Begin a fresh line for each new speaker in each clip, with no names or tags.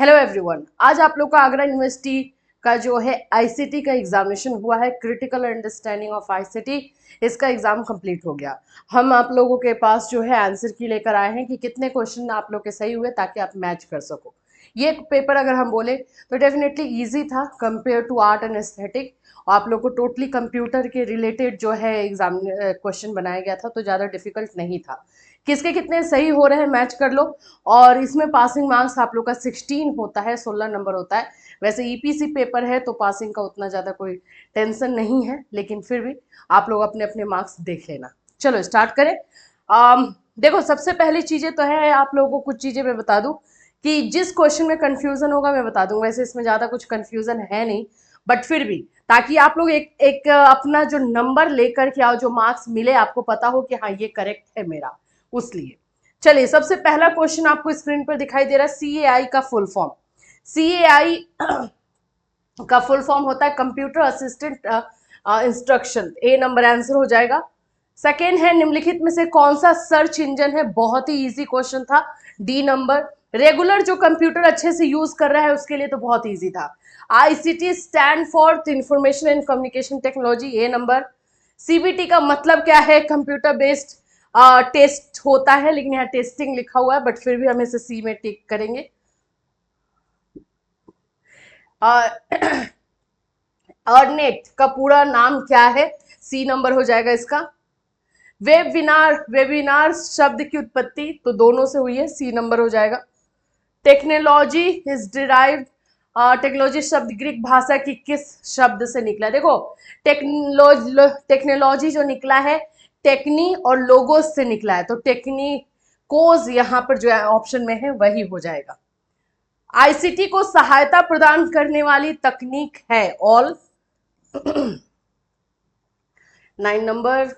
Hello everyone, आज आप लोग का आगरा यूनिवर्सिटी का जो है आईसीटी का एग्जामिनेशन हुआ है। क्रिटिकल अंडरस्टैंडिंग ऑफ आईसीटी, इसका एग्जाम कंप्लीट हो गया। हम आप लोगों के पास जो है आंसर की लेकर आए हैं कि कितने क्वेश्चन आप लोग के सही हुए ताकि आप मैच कर सको। ये पेपर अगर हम बोले तो डेफिनेटली इजी था compare to art and aesthetic. आप लोग को टोटली कंप्यूटर के रिलेटेड जो है एग्जाम क्वेश्चन बनाया गया था, तो ज़्यादा डिफिकल्ट नहीं था। किसके कितने सही हो रहे हैं मैच कर लो। और इसमें पासिंग मार्क्स आप लोग का 16 होता है, 16 नंबर होता है। वैसे ईपीसी पेपर है तो पासिंग का उतना ज़्यादा कोई टेंशन नहीं है, लेकिन फिर भी आप लोग अपने अपने मार्क्स देख लेना। चलो स्टार्ट करें। देखो, सबसे पहली चीज़ें तो है, आप लोगों को कुछ चीज़ें मैं बता दूं कि जिस क्वेश्चन में कंफ्यूजन होगा मैं बता दूंगा। वैसे इसमें ज़्यादा कुछ कंफ्यूजन है नहीं, बट फिर भी ताकि आप लोग एक एक अपना जो नंबर लेकर के आओ, जो मार्क्स मिले आपको पता हो कि हाँ ये करेक्ट है मेरा, उसलिए। चलिए, सबसे पहला क्वेश्चन आपको स्क्रीन पर दिखाई दे रहा है। सीएआई का फुल फॉर्म, सीएआई का फुल फॉर्म होता है कंप्यूटर असिस्टेंट इंस्ट्रक्शन। ए नंबर आंसर हो जाएगा। सेकेंड है, निम्नलिखित में से कौन सा सर्च इंजन है? बहुत ही इजी क्वेश्चन था, डी नंबर। रेगुलर जो कंप्यूटर अच्छे से यूज कर रहा है उसके लिए तो बहुत इजी था। ICT stand for information and communication technology, A number. CBT का मतलब क्या है? कंप्यूटर बेस्ड टेस्ट होता है, लेकिन यहाँ टेस्टिंग लिखा हुआ है, बट फिर भी हम इसे सी में टिक करेंगे। अर्नेट का पूरा नाम क्या है? सी नंबर हो जाएगा इसका। वेबिनार, वेबिनार शब्द की उत्पत्ति तो दोनों से हुई है, सी नंबर हो जाएगा। टेक्नोलॉजी इज डिराइव्ड, टेक्नोलॉजी शब्द ग्रीक भाषा की किस शब्द से निकला? देखो, टेक्नोलॉजी जो निकला है टेक्नी और लोगोस से निकला है, तो टेक्निकोज यहाँ पर जो ऑप्शन में है वही हो जाएगा। आईसीटी को सहायता प्रदान करने वाली तकनीक है ऑल। 9 नंबर,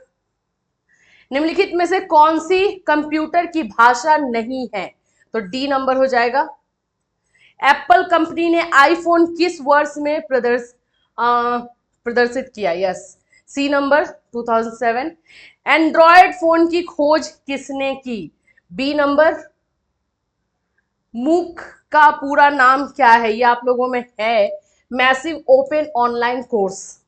निम्नलिखित में से कौन सी कंप्यूटर की भाषा नहीं है? तो डी नंबर हो जाएगा। एप्पल कंपनी ने आईफोन किस वर्ष में प्रदर्शित किया? Yes, C number 2007। Android phone की खोज किसने की? B number. मूक का पूरा नाम क्या है? ये आप लोगों में है, मैसिव ओपन ऑनलाइन कोर्स।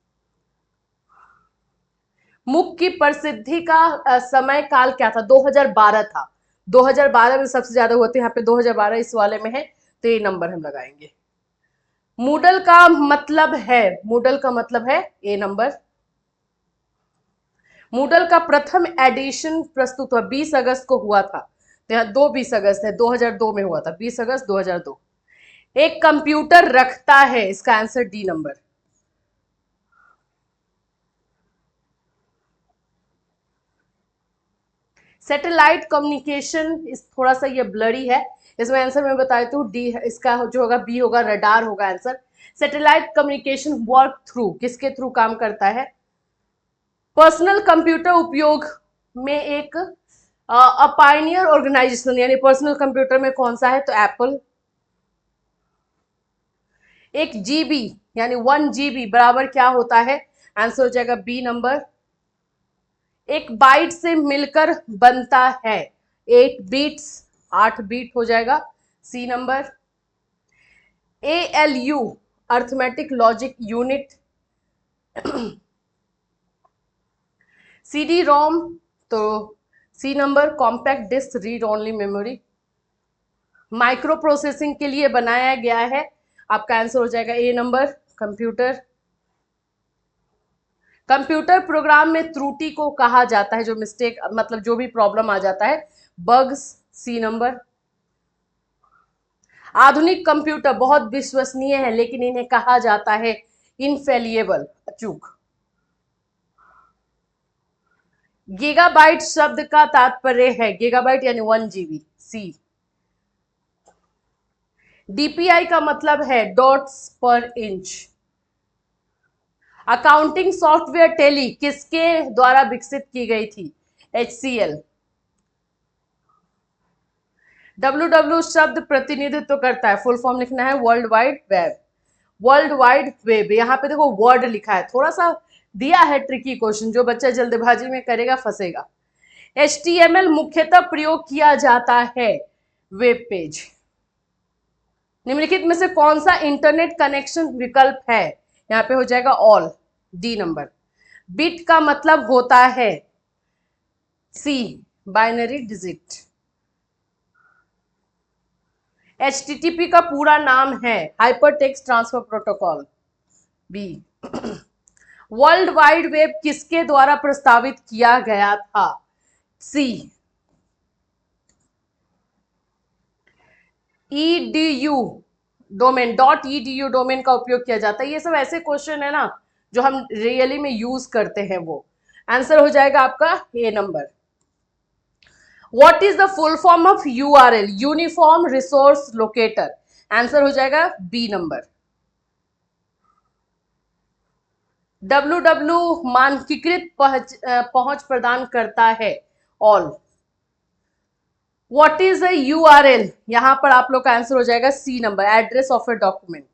मूक की प्रसिद्धि का समय काल क्या था? 2012 था। 2012 में सबसे ज्यादा हुआ था, यहाँ पे 2012 इस वाले में है, तो ये नंबर हम लगाएंगे। मूडल का मतलब है, मूडल का मतलब है ए नंबर। मूडल का प्रथम एडिशन प्रस्तुत हुआ 20 अगस्त को हुआ था, तो यहाँ 20 अगस्त है, 2002 में हुआ था, 20 अगस्त 2002। एक कंप्यूटर रखता है, इसका answer D number. Satellite communication, इस थोड़ा सा ये ब्लरी है, इसमें आंसर मैं बता देती हूँ, डी इसका जो होगा, बी होगा, रडार होगा answer. Satellite communication work through, किसके थ्रू काम करता है? पर्सनल कंप्यूटर उपयोग में एक पायनियर ऑर्गेनाइजेशन, यानी पर्सनल कंप्यूटर में कौन सा है? तो एप्पल। एक जीबी यानी 1 GB बराबर क्या होता है? आंसर हो जाएगा बी नंबर। एक बाइट से मिलकर बनता है 8 बीट्स, 8 बीट हो जाएगा, C number. ALU arithmetic logic unit. CD ROM, तो C number. Compact disc read only memory, micro processing के लिए बनाया गया है, आपका आंसर हो जाएगा A number, computer. Computer program में त्रुटि को कहा जाता है, जो मिस्टेक मतलब जो भी प्रॉब्लम आ जाता है, बग्स, सी नंबर। आधुनिक कंप्यूटर बहुत विश्वसनीय है, लेकिन इन्हें कहा जाता है इनफेलिएबल, चूक। गीगाबाइट शब्द का तात्पर्य है, गीगाबाइट यानी 1 GB, सी। डीपीआई का मतलब है डॉट्स पर इंच। अकाउंटिंग सॉफ्टवेयर टेली किसके द्वारा विकसित की गई थी? HCL। WW शब्द प्रतिनिधित्व करता है, फुल फॉर्म लिखना है world wide web. World wide web, यहाँ पे देखो वर्ड लिखा है, थोड़ा सा दिया है ट्रिकी क्वेश्चन, जो बच्चा जल्दबाजी में करेगा फंसेगा। HTML मुख्यतः प्रयोग किया जाता है वेब पेज। निम्नलिखित में से कौन सा इंटरनेट कनेक्शन विकल्प है? यहाँ पे हो जाएगा ऑल, डी नंबर। बिट का मतलब होता है सी, बाइनरी डिजिट। HTTP का पूरा नाम है hyper text transfer protocol, B. World wide web किसके द्वारा प्रस्तावित किया गया था? C, EDU domain, .edu domain का उपयोग किया जाता है। ये सब ऐसे क्वेश्चन है ना जो हम रियली में यूज करते हैं। वो आंसर हो जाएगा आपका A number. What is the full form of URL? Uniform resource locator. Answer हो जाएगा बी नंबर। WW मानकीकृत पहुंच प्रदान करता है, all. What is a URL? यहां पर आप लोग का आंसर हो जाएगा C number, address of a document.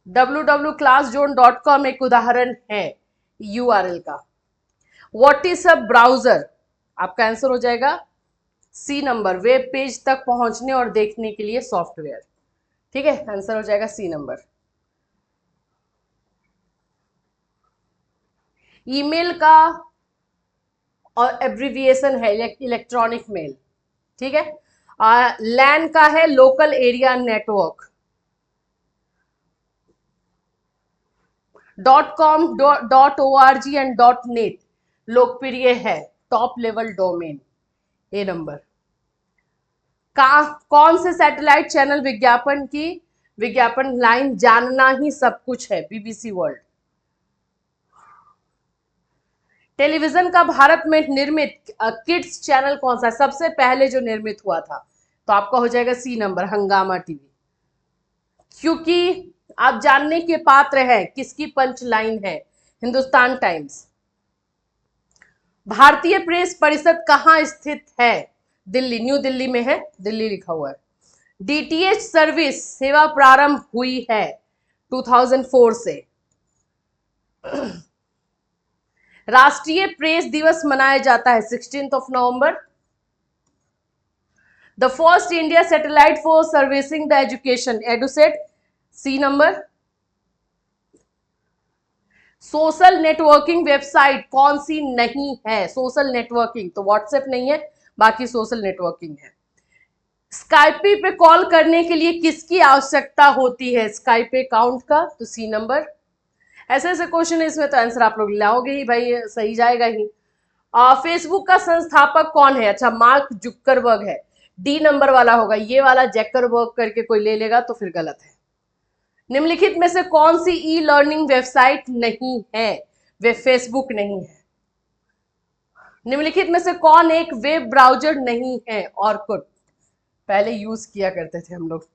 www.classzone.com एक उदाहरण है URL का। What is a browser? आपका आंसर हो जाएगा सी नंबर, वेब पेज तक पहुंचने और देखने के लिए सॉफ्टवेयर। ठीक है, आंसर हो जाएगा सी नंबर। ईमेल का और एब्रिविएशन है इलेक्ट्रॉनिक मेल। ठीक है। लैन का है local area network. .com, .org and .net लोकप्रिय है, टॉप लेवल डोमेन, ए नंबर। कौन से सैटेलाइट चैनल विज्ञापन लाइन जानना ही सब कुछ है? BBC world. टेलीविजन का भारत में निर्मित किड्स चैनल कौन सा है? सबसे पहले जो निर्मित हुआ था, तो आपका हो जाएगा सी नंबर, हंगामा टीवी। क्योंकि आप जानने के पात्र हैं किसकी पंच लाइन है? हिंदुस्तान टाइम्स। भारतीय प्रेस परिषद कहाँ स्थित है? दिल्ली, न्यू दिल्ली में है, दिल्ली लिखा हुआ है। DTH सर्विस सेवा प्रारंभ हुई है 2004 से। राष्ट्रीय प्रेस दिवस मनाया जाता है 16 नवंबर। The first India satellite for servicing the education, EDUSAT, C number. Social networking website कौन सी नहीं है? सोशल नेटवर्किंग तो व्हाट्सएप नहीं है, बाकी सोशल नेटवर्किंग है। स्काइपी पे कॉल करने के लिए किसकी आवश्यकता होती है? स्काइप अकाउंट का, तो सी नंबर। ऐसे ऐसे क्वेश्चन है इसमें, तो आंसर आप लोग लाओगे ही भाई, सही जाएगा ही। फेसबुक का संस्थापक कौन है? अच्छा, मार्क जुक्करबर्ग है, डी नंबर वाला होगा। ये वाला जैकरबर्ग करके कोई ले लेगा तो फिर गलत है। निम्नलिखित में से कौन सी ई लर्निंग वेबसाइट नहीं है? वे फेसबुक नहीं है। निम्नलिखित में से कौन एक वेब ब्राउजर नहीं है? ऑर्कुट, पहले यूज किया करते थे हम लोग।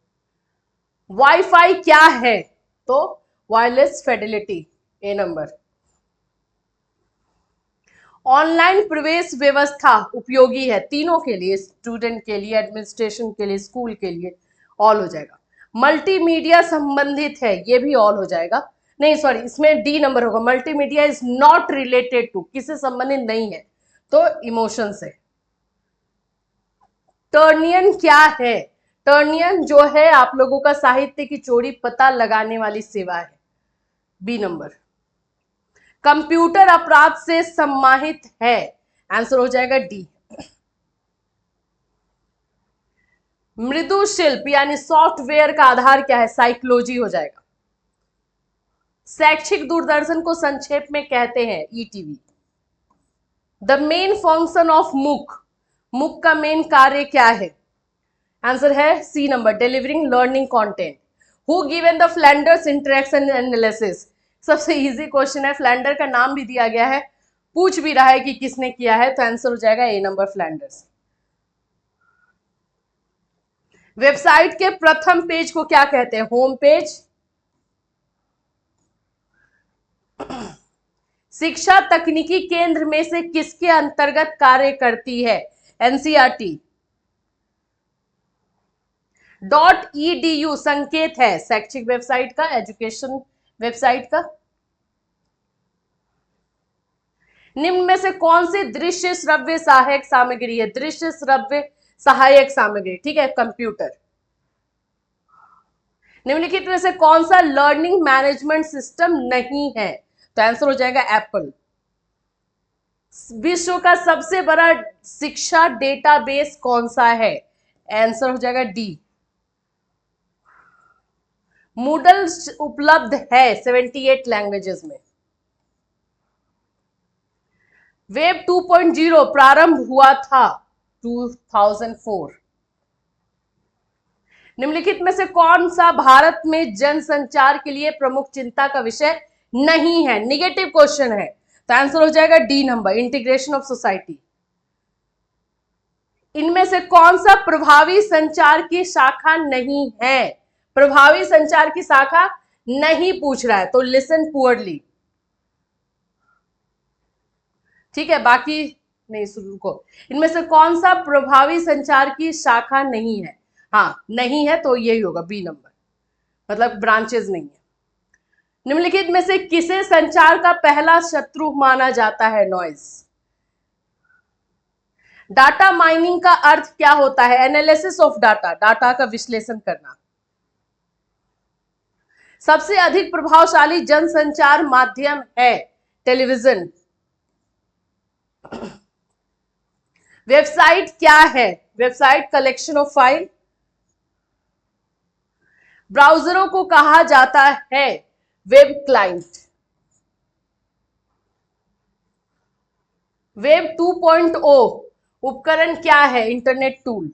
वाईफाई क्या है? तो वायरलेस फिडेलिटी, ए नंबर। ऑनलाइन प्रवेश व्यवस्था उपयोगी है तीनों के लिए, स्टूडेंट के लिए, एडमिनिस्ट्रेशन के लिए, स्कूल के लिए, ऑल हो जाएगा। मल्टीमीडिया संबंधित है, ये भी ऑल हो जाएगा। नहीं सॉरी, इसमें डी नंबर होगा। Multimedia is not related to, किससे संबंधित नहीं है, तो इमोशन से। टर्नियन क्या है? टर्नियन जो है आप लोगों का साहित्य की चोरी पता लगाने वाली सेवा है, बी नंबर। कंप्यूटर अपराध से सम्मानित है, आंसर हो जाएगा डी। मृदु शिल्प यानी सॉफ्टवेयर का आधार क्या है? साइकोलॉजी हो जाएगा। शैक्षिक दूरदर्शन को संक्षेप में कहते हैं ETV। The main function of MOOC, MOOC का मेन कार्य क्या है? आंसर है C number, delivering learning content. Who given the Flanders interaction analysis? सबसे इजी क्वेश्चन है, फ्लैंडर का नाम भी दिया गया है, पूछ भी रहा है कि किसने किया है, तो आंसर हो जाएगा ए नंबर, फ्लैंडर्स। वेबसाइट के प्रथम पेज को क्या कहते हैं? Home page. शिक्षा तकनीकी केंद्र में से किसके अंतर्गत कार्य करती है? NCERT। .edu संकेत है शैक्षिक वेबसाइट का, एजुकेशन वेबसाइट का। निम्न में से कौन सी दृश्य श्रव्य सहायक सामग्री है? दृश्य श्रव्य सहायक सामग्री, ठीक है, कंप्यूटर। निम्नलिखित में से कौन सा लर्निंग मैनेजमेंट सिस्टम नहीं है? तो आंसर हो जाएगा एप्पल। विश्व का सबसे बड़ा शिक्षा डेटाबेस कौन सा है? आंसर हो जाएगा डी। मूडल उपलब्ध है 78 लैंग्वेजेस में। वेब 2.0 प्रारंभ हुआ था 2004। निम्नलिखित में से कौन सा भारत में जनसंचार के लिए प्रमुख चिंता का विषय नहीं है? निगेटिव क्वेश्चन है, तो आंसर हो जाएगा D number, integration of society. इनमें से कौन सा प्रभावी संचार की शाखा नहीं है? प्रभावी संचार की शाखा नहीं पूछ रहा है, तो लिसन पुअरली, ठीक है, बाकी नहीं, रुको। इनमें से कौन सा प्रभावी संचार की शाखा नहीं है? हाँ, नहीं है तो यही होगा बी नंबर, मतलब ब्रांचेस नहीं है। निम्नलिखित में से किसे संचार का पहला शत्रु माना जाता है? नॉइज। डाटा माइनिंग का अर्थ क्या होता है? एनालिसिस ऑफ डाटा, डाटा का विश्लेषण करना। सबसे अधिक प्रभावशाली जनसंचार माध्यम है टेलीविजन। वेबसाइट क्या है? Website collection of file. ब्राउजरों को कहा जाता है वेब क्लाइंट। वेब 2.0 उपकरण क्या है? Internet tool.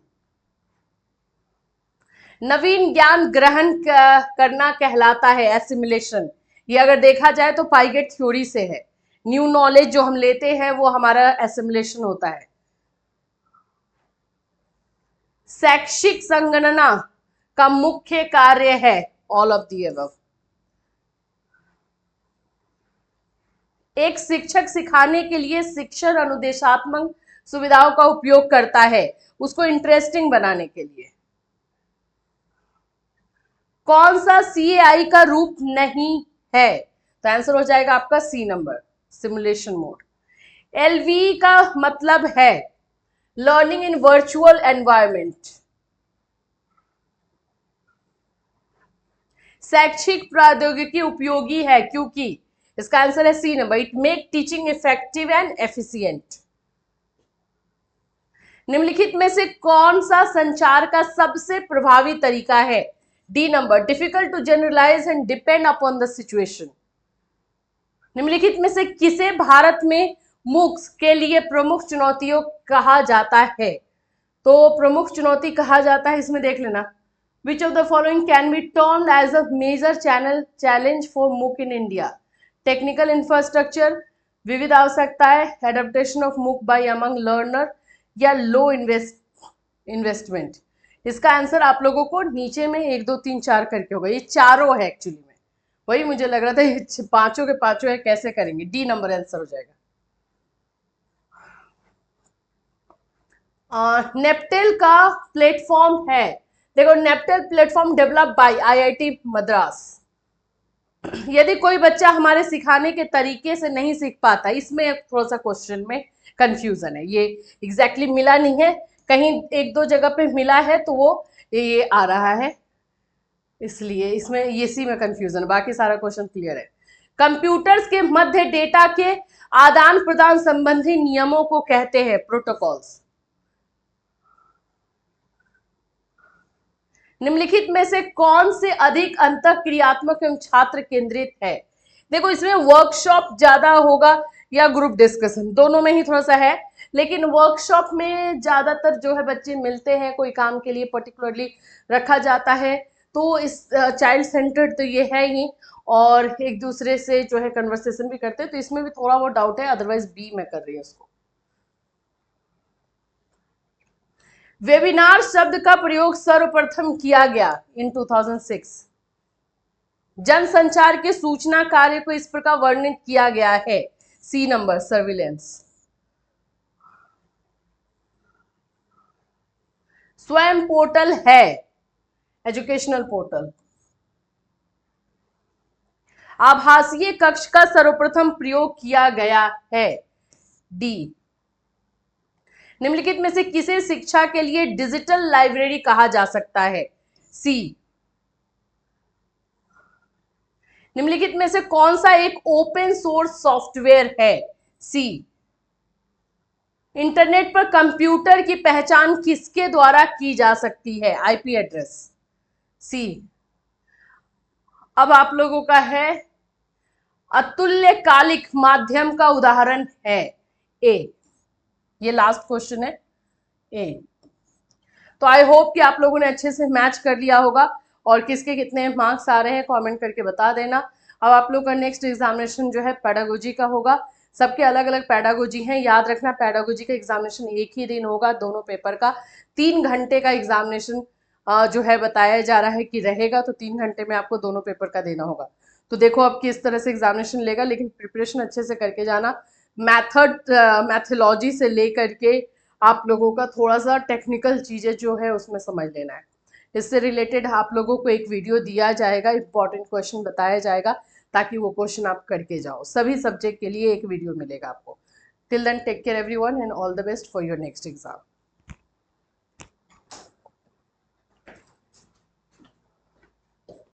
नवीन ज्ञान ग्रहण करना कहलाता है एसिमिलेशन। ये अगर देखा जाए तो पाइगेट थ्योरी से है। न्यू नॉलेज जो हम लेते हैं वो हमारा एसिमिलेशन होता है। शैक्षिक संगणना का मुख्य कार्य है ऑल ऑफ दी अबव। एक शिक्षक सिखाने के लिए शिक्षण अनुदेशात्मक सुविधाओं का उपयोग करता है उसको इंटरेस्टिंग बनाने के लिए। कौन सा सीएआई का रूप नहीं है? तो आंसर हो जाएगा आपका C number, simulation mode. LV का मतलब है लर्निंग इन वर्चुअल एनवायरमेंट। शैक्षिक प्रौद्योगिकी उपयोगी है क्योंकि, इसका आंसर है C number, it make teaching effective and efficient. निम्नलिखित में से कौन सा संचार का सबसे प्रभावी तरीका है? D number, difficult to generalise and depend upon the situation. निम्नलिखित में से किसे भारत में मूक्स के लिए प्रमुख चुनौतियों कहा जाता है? तो प्रमुख चुनौती कहा जाता है, इसमें देख लेना, which of the following can be termed as a major challenge for MOOC in India? Technical infrastructure, विविध आवश्यकताएं, adaptation of MOOC by among learner, या लो इन्वेस्टमेंट। इसका आंसर आप लोगों को नीचे में 1 2 3 4 करके होगा, ये चारों है एक्चुअली में, वही मुझे लग रहा था ये पांचों के पांचों है, कैसे करेंगे? डी नंबर आंसर हो जाएगा। नेप्टेल का प्लेटफॉर्म है, देखो NPTEL platform develop by IIT Madras. यदि कोई बच्चा हमारे सिखाने के तरीके से नहीं सीख पाता, इसमें थोड़ा सा क्वेश्चन में कंफ्यूजन है, ये एग्जैक्टली मिला नहीं है, कहीं 1 2 जगह पे मिला है तो वो ये आ रहा है, इसलिए इसमें इसी में कंफ्यूजन, बाकी सारा क्वेश्चन क्लियर है। कंप्यूटर्स के मध्य डेटा के आदान प्रदान संबंधी नियमों को कहते हैं प्रोटोकॉल्स। निम्नलिखित में से कौन से अधिक अंतःक्रियात्मक एवं छात्र केंद्रित है? देखो इसमें वर्कशॉप ज्यादा होगा या ग्रुप डिस्कशन, दोनों में ही थोड़ा सा है, लेकिन वर्कशॉप में ज्यादातर जो है बच्चे मिलते हैं, कोई काम के लिए पर्टिकुलरली रखा जाता है, तो इस चाइल्ड सेंटर्ड तो ये है ही, और एक दूसरे से जो है कन्वर्सेशन भी करते हैं, तो इसमें भी थोड़ा बहुत डाउट है, अदरवाइज बी में कर रही है उसको। वेबिनार शब्द का प्रयोग सर्वप्रथम किया गया इन 2006। जनसंचार के सूचना कार्य को इस प्रकार वर्णित किया गया है, सी नंबर, सर्विलेंस। स्वयं पोर्टल है एजुकेशनल पोर्टल। आभासीय कक्ष का सर्वप्रथम प्रयोग किया गया है, डी। निम्नलिखित में से किसे शिक्षा के लिए डिजिटल लाइब्रेरी कहा जा सकता है? सी। निम्नलिखित में से कौन सा एक ओपन सोर्स सॉफ्टवेयर है? सी। इंटरनेट पर कंप्यूटर की पहचान किसके द्वारा की जा सकती है? IP address. सी। अब आप लोगों का है अतुल्यकालिक माध्यम का उदाहरण है? ए। ये लास्ट क्वेश्चन है, ए। तो आई होप कि आप लोगों ने अच्छे से मैच कर लिया होगा और किसके कितने मार्क्स आ रहे हैं कमेंट करके बता देना। अब आप लोग का नेक्स्ट एग्जामिनेशन जो है पेडागोजी का होगा। सबके अलग अलग पेडागोजी हैं, याद रखना पेडागोजी का एग्जामिनेशन एक ही दिन होगा, दोनों पेपर का 3 घंटे का एग्जामिनेशन जो है बताया जा रहा है कि रहेगा, तो 3 घंटे में आपको दोनों पेपर का देना होगा। तो देखो अब किस तरह से एग्जामिनेशन लेगा, लेकिन प्रिपरेशन अच्छे से करके जाना। मैथोलॉजी से लेकर के आप लोगों का थोड़ा सा टेक्निकल चीज़ें जो है उसमें समझ लेना है। इससे रिलेटेड आप लोगों को एक वीडियो दिया जाएगा, इंपॉर्टेंट क्वेश्चन बताया जाएगा, ताकि वो क्वेश्चन आप करके जाओ। सभी सब्जेक्ट के लिए एक वीडियो मिलेगा आपको। Till then take care everyone and all the best for your next exam.